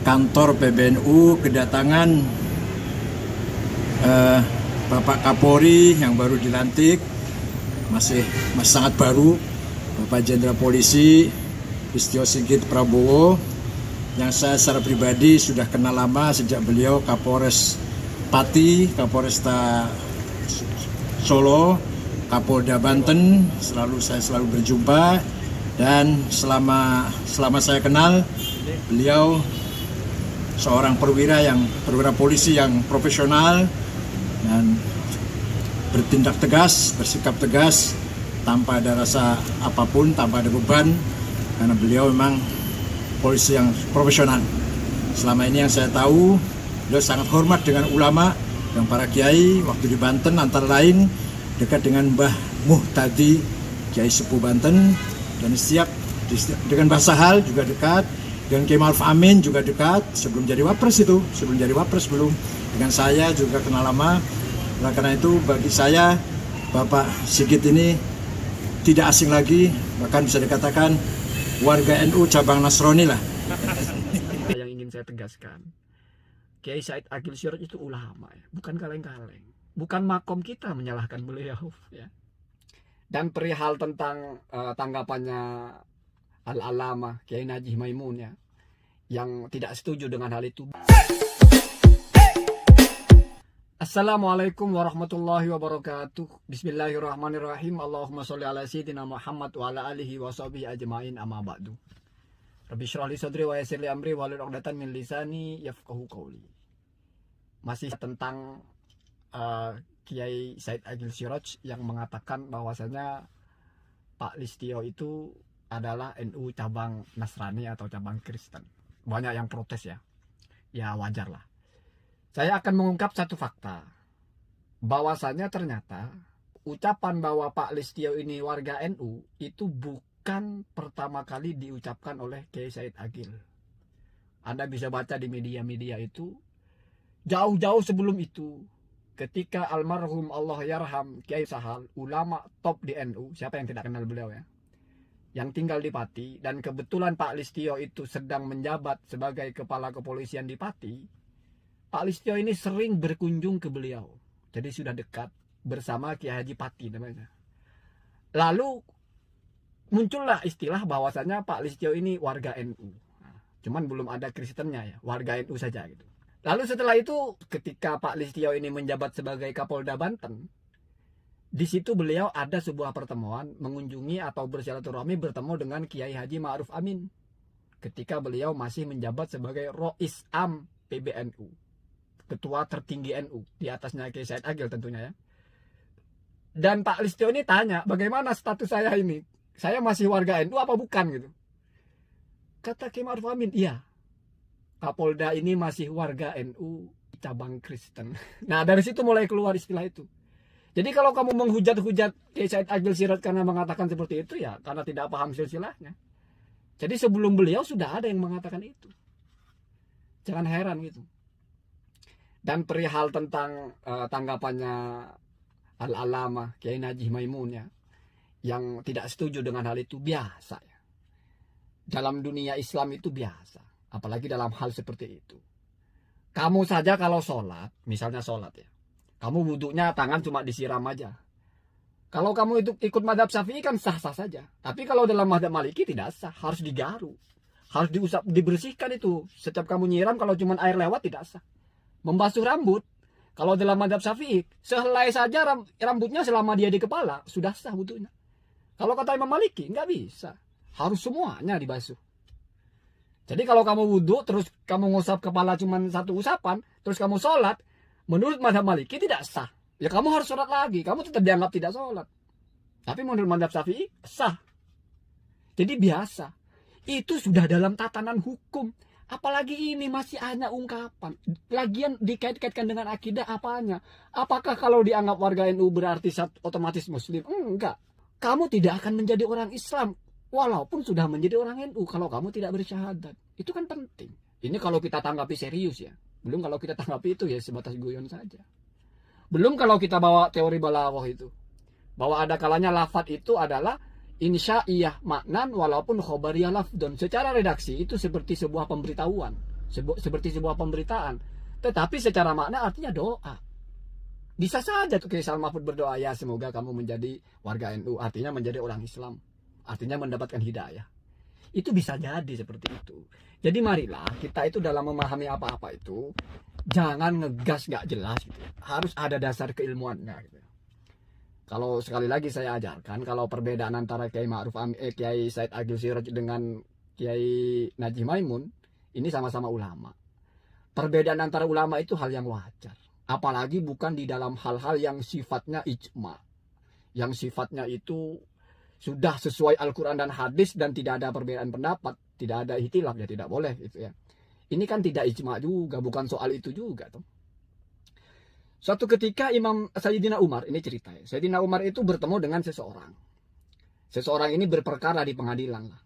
kantor PBNU kedatangan Bapak Kapolri yang baru dilantik, masih sangat baru, Bapak Jenderal Polisi Listio Sigit Prabowo, yang saya secara pribadi sudah kenal lama sejak beliau Kapolres Pati, Kapolresta Solo, Kapolda Banten. Saya selalu berjumpa, dan selama saya kenal beliau seorang perwira polisi yang profesional dan bertindak tegas, bersikap tegas tanpa ada rasa apapun, tanpa ada beban, karena beliau memang polisi yang profesional. Selama ini yang saya tahu, beliau sangat hormat dengan ulama dan para kiai. Waktu di Banten antara lain dekat dengan Mbah Muhtadi, Kiai Sepuh Banten, dan dengan Mbah Sahal juga dekat, dengan Kiai Ma'ruf Amin juga dekat sebelum jadi wapres belum. Dengan saya juga kenal lama. Nah, karena itu bagi saya Bapak Sigit ini tidak asing lagi, bahkan bisa dikatakan warga NU cabang Nasrani lah. Yang ingin saya tegaskan, Kiai Said Agil Siraj itu ulama, ya, bukan kaleng-kaleng. Bukan makom kita menyalahkan beliau, ya. Dan perihal tentang tanggapannya Al-Alama Kiai Najih Maimun, ya, yang tidak setuju dengan hal itu. Assalamualaikum warahmatullahi wabarakatuh. Bismillahirrahmanirrahim. Allahumma sholli ala sayyidina Muhammad wa ala alihi wa sahbihi ajma'in, amma ba'du. Rabbi shrah li sadri wa yassir li amri wahlul 'uqdatam min lisani yafqahu qawli. Masih tentang Kiai Said Agil Siraj yang mengatakan bahwasanya Pak Listio itu adalah NU cabang Nasrani atau cabang Kristen. Banyak yang protes, ya. Ya wajar lah. Saya akan mengungkap satu fakta, bahwasanya ternyata ucapan bahwa Pak Listio ini warga NU itu bukan pertama kali diucapkan oleh Kiai Said Agil. Anda bisa baca di media-media itu, jauh-jauh sebelum itu, ketika almarhum Allah yarham Kiai Sahal, ulama top di NU, siapa yang tidak kenal beliau, ya, yang tinggal di Pati, dan kebetulan Pak Listio itu sedang menjabat sebagai kepala kepolisian di Pati. Pak Listio ini sering berkunjung ke beliau, jadi sudah dekat bersama Kiai Haji Pati namanya. Lalu muncullah istilah bahwasanya Pak Listio ini warga NU. Nah, cuman belum ada Kristennya, ya, warga NU saja gitu. Lalu setelah itu ketika Pak Listio ini menjabat sebagai Kapolda Banten, di situ beliau ada sebuah pertemuan mengunjungi atau bersilaturahmi bertemu dengan Kiai Haji Ma'ruf Amin ketika beliau masih menjabat sebagai Rois Am PBNU, ketua tertinggi NU, di atasnya Kiai Said Agil tentunya, ya. Dan Pak Listio ini tanya, bagaimana status saya ini? Saya masih warga NU apa bukan gitu? Kata Kiai Ma'ruf Amin, iya, Kapolda ini masih warga NU cabang Kristen. Nah, dari situ mulai keluar istilah itu. Jadi kalau kamu menghujat-hujat Kiai Said Agil Siraj karena mengatakan seperti itu, ya karena tidak paham silsilahnya. Jadi sebelum beliau sudah ada yang mengatakan itu. Jangan heran gitu. Dan perihal tentang tanggapannya Al-Alama Kiai Najih Maimun, ya, yang tidak setuju dengan hal itu, biasa, ya. Dalam dunia Islam itu biasa, apalagi dalam hal seperti itu. Kamu saja kalau sholat, misalnya sholat, ya, kamu wudhunya tangan cuma disiram aja. Kalau kamu itu ikut mazhab Syafi'i kan sah-sah saja. Tapi kalau dalam mazhab Maliki tidak sah, harus digaru, harus diusap, dibersihkan itu. Setiap kamu nyiram, kalau cuma air lewat tidak sah. Membasuh rambut, kalau dalam mazhab Syafi'i, sehelai saja rambutnya selama dia di kepala, sudah sah wudhunya. Kalau kata Imam Maliki, nggak bisa. Harus semuanya dibasuh. Jadi kalau kamu wudhu, terus kamu ngusap kepala cuma satu usapan, terus kamu sholat, menurut mazhab Maliki tidak sah. Ya kamu harus sholat lagi, kamu tetap dianggap tidak sholat. Tapi menurut mazhab Syafi'i, sah. Jadi biasa. Itu sudah dalam tatanan hukum. Apalagi ini masih hanya ungkapan. Lagian dikait-kaitkan dengan akidah apanya? Apakah kalau dianggap warga NU berarti otomatis muslim? Enggak. Kamu tidak akan menjadi orang Islam walaupun sudah menjadi orang NU kalau kamu tidak bersyahadat. Itu kan penting. Ini kalau kita tanggapi serius, ya. Belum kalau kita tanggapi itu ya sebatas guyon saja. Belum kalau kita bawa teori balaghah itu. Bahwa ada kalanya lafadz itu adalah insya'iyah maknan walaupun khobariyah lafdun. Secara redaksi itu seperti sebuah pemberitahuan. seperti sebuah pemberitaan. Tetapi secara makna artinya doa. Bisa saja tuh Kiai Salam Mahfud berdoa, ya semoga kamu menjadi warga NU, artinya menjadi orang Islam, artinya mendapatkan hidayah. Itu bisa jadi seperti itu. Jadi marilah kita itu dalam memahami apa-apa itu jangan ngegas gak jelas gitu. Harus ada dasar keilmuannya gitu. Kalau sekali lagi saya ajarkan, kalau perbedaan antara Kiai Ma'ruf Kiai Said Agil Siraj dengan Kiai Najih Maimun, ini sama-sama ulama. Perbedaan antara ulama itu hal yang wajar. Apalagi bukan di dalam hal-hal yang sifatnya ijma. Yang sifatnya itu sudah sesuai Al-Quran dan hadis dan tidak ada perbedaan pendapat. Tidak ada ikhtilaf, ya tidak boleh gitu ya. Ini kan tidak ijma juga, bukan soal itu juga tuh. Suatu ketika Imam Sayyidina Umar, ini cerita ya. Sayyidina Umar itu bertemu dengan seseorang. Seseorang ini berperkara di pengadilan lah.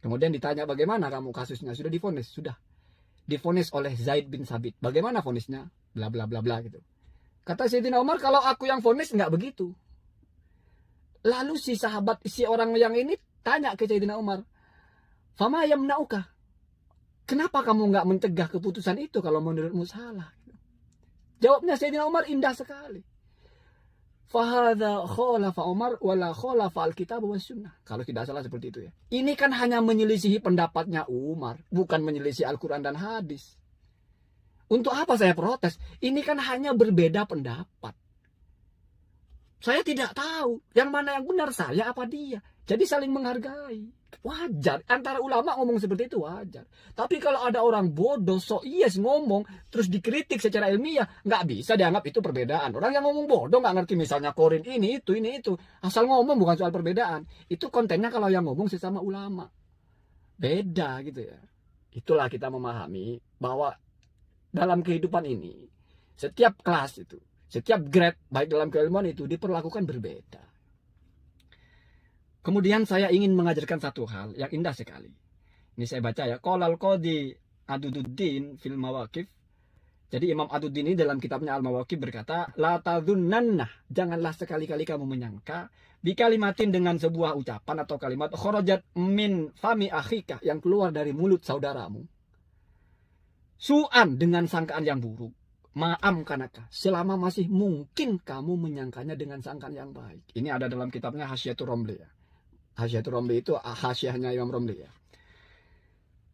Kemudian ditanya, bagaimana kamu kasusnya? Sudah divonis? Sudah. Divonis oleh Zaid bin Sabit. Bagaimana vonisnya? Bla bla bla bla gitu. Kata Sayyidina Umar, kalau aku yang vonis nggak begitu. Lalu si orang yang ini tanya ke Sayyidina Umar, "Fama yamna'uka? Kenapa kamu nggak mencegah keputusan itu kalau menurutmu salah?" Jawabnya Sayyidina Umar indah sekali. Fahadha khalafa Umar wala khalafa al-kitab wa sunnah. Kalau tidak salah seperti itu ya. Ini kan hanya menyelisihi pendapatnya Umar, bukan menyelisih Al-Quran dan hadis. Untuk apa saya protes? Ini kan hanya berbeda pendapat. Saya tidak tahu yang mana yang benar, saya apa dia. Jadi saling menghargai. Wajar. Antara ulama ngomong seperti itu wajar. Tapi kalau ada orang bodoh, ngomong, terus dikritik secara ilmiah, nggak bisa dianggap itu perbedaan. Orang yang ngomong bodoh nggak ngerti misalnya korin ini itu. Asal ngomong bukan soal perbedaan. Itu kontennya kalau yang ngomong sesama ulama. Beda gitu ya. Itulah kita memahami bahwa dalam kehidupan ini, setiap kelas itu, setiap grade, baik dalam keilmuan itu diperlakukan berbeda. Kemudian saya ingin mengajarkan satu hal yang indah sekali. Ini saya baca ya. Qolal Qadi Adududdin fil Mawaqif. Jadi Imam Aduddin ini dalam kitabnya Al-Mawaqif berkata, la tadhunnanna, janganlah sekali-kali kamu menyangka bi kalimatin dengan sebuah ucapan atau kalimat kharajat min fami akhika, yang keluar dari mulut saudaramu. Su'an, dengan sangkaan yang buruk. Ma'am kanaka, selama masih mungkin kamu menyangkanya dengan sangkaan yang baik. Ini ada dalam kitabnya Hasyiatur Romli ya. Hasyiatur Romli itu hasyiahnya Imam Romli ya.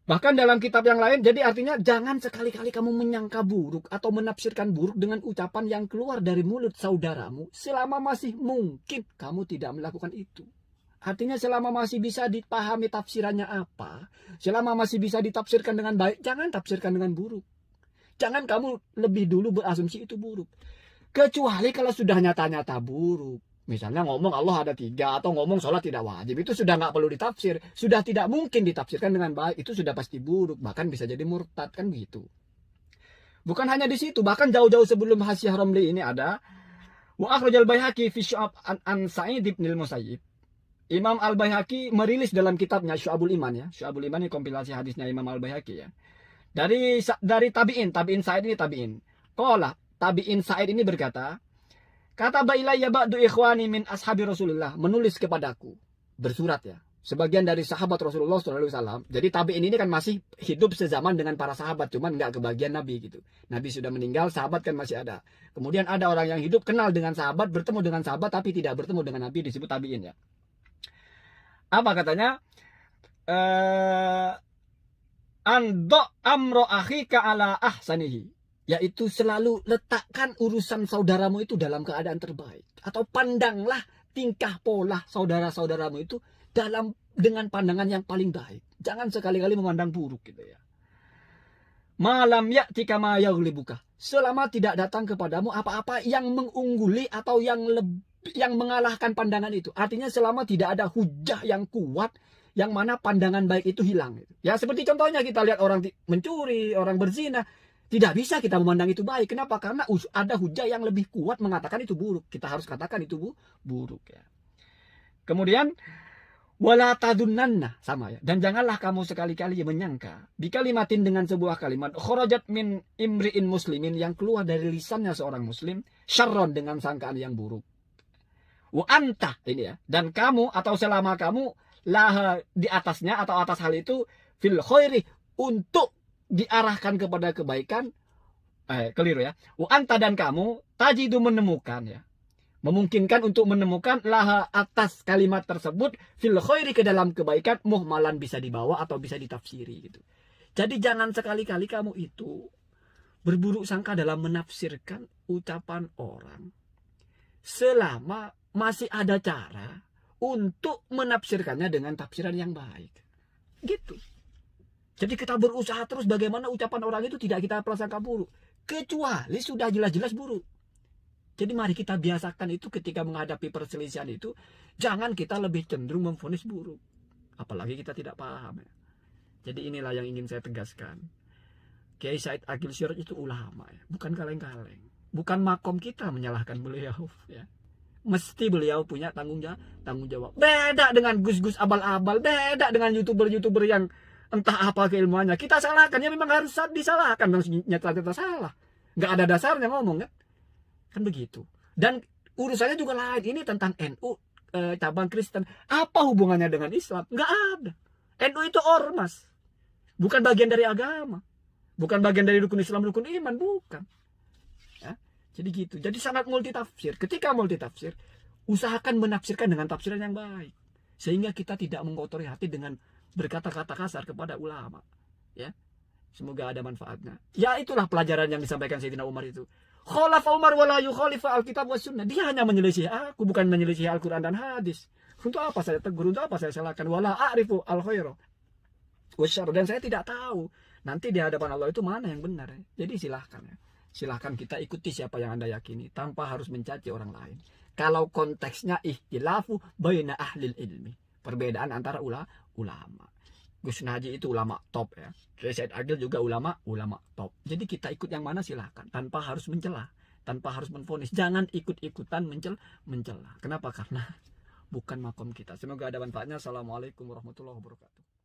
Bahkan dalam kitab yang lain, jadi artinya jangan sekali-kali kamu menyangka buruk atau menafsirkan buruk dengan ucapan yang keluar dari mulut saudaramu selama masih mungkin kamu tidak melakukan itu. Artinya selama masih bisa dipahami tafsirannya apa, selama masih bisa ditafsirkan dengan baik, jangan tafsirkan dengan buruk. Jangan kamu lebih dulu berasumsi itu buruk. Kecuali kalau sudah nyata-nyata buruk. Misalnya ngomong Allah ada 3 atau ngomong sholat tidak wajib, itu sudah nggak perlu ditafsir, sudah tidak mungkin ditafsirkan dengan baik, itu sudah pasti buruk, bahkan bisa jadi murtad kan begitu. Bukan hanya di situ, bahkan jauh-jauh sebelum Hasyiah Romli ini ada wa akhrajal Baihaqi fi Syu'ab an Sa'id bin al-Musayyib. Imam Al-Baihaqi merilis dalam kitabnya Syu'abul Iman ya. Syu'abul Iman ini kompilasi hadisnya Imam Al-Baihaqi ya. Dari tabi'in Sa'id ini tabi'in. Qala tabi'in Sa'id ini berkata, kata ilayya ba'du ikhwani min ashabi Rasulullah, menulis kepadaku, bersurat ya, sebagian dari sahabat Rasulullah SAW. Jadi tabi'in ini kan masih hidup sezaman dengan para sahabat, cuman nggak kebagian Nabi gitu. Nabi sudah meninggal, sahabat kan masih ada. Kemudian ada orang yang hidup kenal dengan sahabat, bertemu dengan sahabat tapi tidak bertemu dengan Nabi, disebut tabi'in ya. Apa katanya? Ando amro akhika ala ahsanihi, yaitu selalu letakkan urusan saudaramu itu dalam keadaan terbaik, atau pandanglah tingkah pola saudara-saudaramu itu dengan pandangan yang paling baik. Jangan sekali-kali memandang buruk gitu ya. Malam ya'tika ma yaghlibuka, selama tidak datang kepadamu apa-apa yang mengungguli atau yang mengalahkan pandangan itu. Artinya selama tidak ada hujah yang kuat yang mana pandangan baik itu hilang. Ya seperti contohnya kita lihat orang mencuri, orang berzina, tidak bisa kita memandang itu baik. Kenapa? Karena ada hujah yang lebih kuat mengatakan itu buruk. Kita harus katakan itu buruk ya. Kemudian wala tadunnanna, sama ya. Dan janganlah kamu sekali-kali menyangka bikalimatin, dengan sebuah kalimat kharajat min imri'in muslimin, yang keluar dari lisannya seorang muslim, syarron, dengan sangkaan yang buruk. Wa anta, ini ya, dan kamu atau selama kamu lah di atasnya atau atas hal itu fil khairi, untuk diarahkan kepada kebaikan, keliru ya. Wa anta dan kamu tajidu menemukan ya. Memungkinkan untuk menemukan laha atas kalimat tersebut fil khairi ke dalam kebaikan muhmalan bisa dibawa atau bisa ditafsiri gitu. Jadi jangan sekali-kali kamu itu berburuk sangka dalam menafsirkan ucapan orang selama masih ada cara untuk menafsirkannya dengan tafsiran yang baik. Gitu. Jadi kita berusaha terus bagaimana ucapan orang itu tidak kita prasangka buruk. Kecuali sudah jelas-jelas buruk. Jadi mari kita biasakan itu ketika menghadapi perselisihan itu. Jangan kita lebih cenderung memvonis buruk. Apalagi kita tidak paham. Ya. Jadi inilah yang ingin saya tegaskan. Kiai Said Agil Siraj itu ulama. Ya. Bukan kaleng-kaleng. Bukan makom kita menyalahkan beliau. Ya. Mesti beliau punya tanggung jawab. Beda dengan gus-gus abal-abal. Beda dengan youtuber-youtuber yang entah apa keilmuannya. Kita salahkan. Ya memang harus disalahkan. Nyata-nyata salah. Nggak ada dasarnya ngomong kan. Kan begitu. Dan urusannya juga lain. Ini tentang NU cabang Kristen. Apa hubungannya dengan Islam? Nggak ada. NU itu ormas. Bukan bagian dari agama. Bukan bagian dari rukun Islam, rukun iman. Bukan. Ya, jadi gitu. Jadi sangat multitafsir. Ketika multitafsir, usahakan menafsirkan dengan tafsiran yang baik. Sehingga kita tidak mengotori hati dengan berkata-kata kasar kepada ulama. Ya. Semoga ada manfaatnya. Ya itulah pelajaran yang disampaikan Sayyidina Umar itu. Khalafa Umar wala yukhalifa alkitab was sunnah. Dia hanya menyelisih aku, bukan menyelisih Al-Quran dan hadis. Untuk apa saya tegur, untuk apa saya salahkan? Wala a'rifu al-khairu wasyarr. Dan saya tidak tahu nanti di hadapan Allah itu mana yang benar. Jadi silahkan ya. Silahkan kita ikuti siapa yang Anda yakini tanpa harus mencaci orang lain. Kalau konteksnya ikhtilafu baina ahlil ilmi. Perbedaan antara ulama. Gus Naji itu ulama top ya. Kiai Said Agil juga ulama top. Jadi kita ikut yang mana silahkan. Tanpa harus mencela. Tanpa harus menvonis. Jangan ikut-ikutan mencela. Kenapa? Karena bukan makom kita. Semoga ada manfaatnya. Assalamualaikum warahmatullahi wabarakatuh.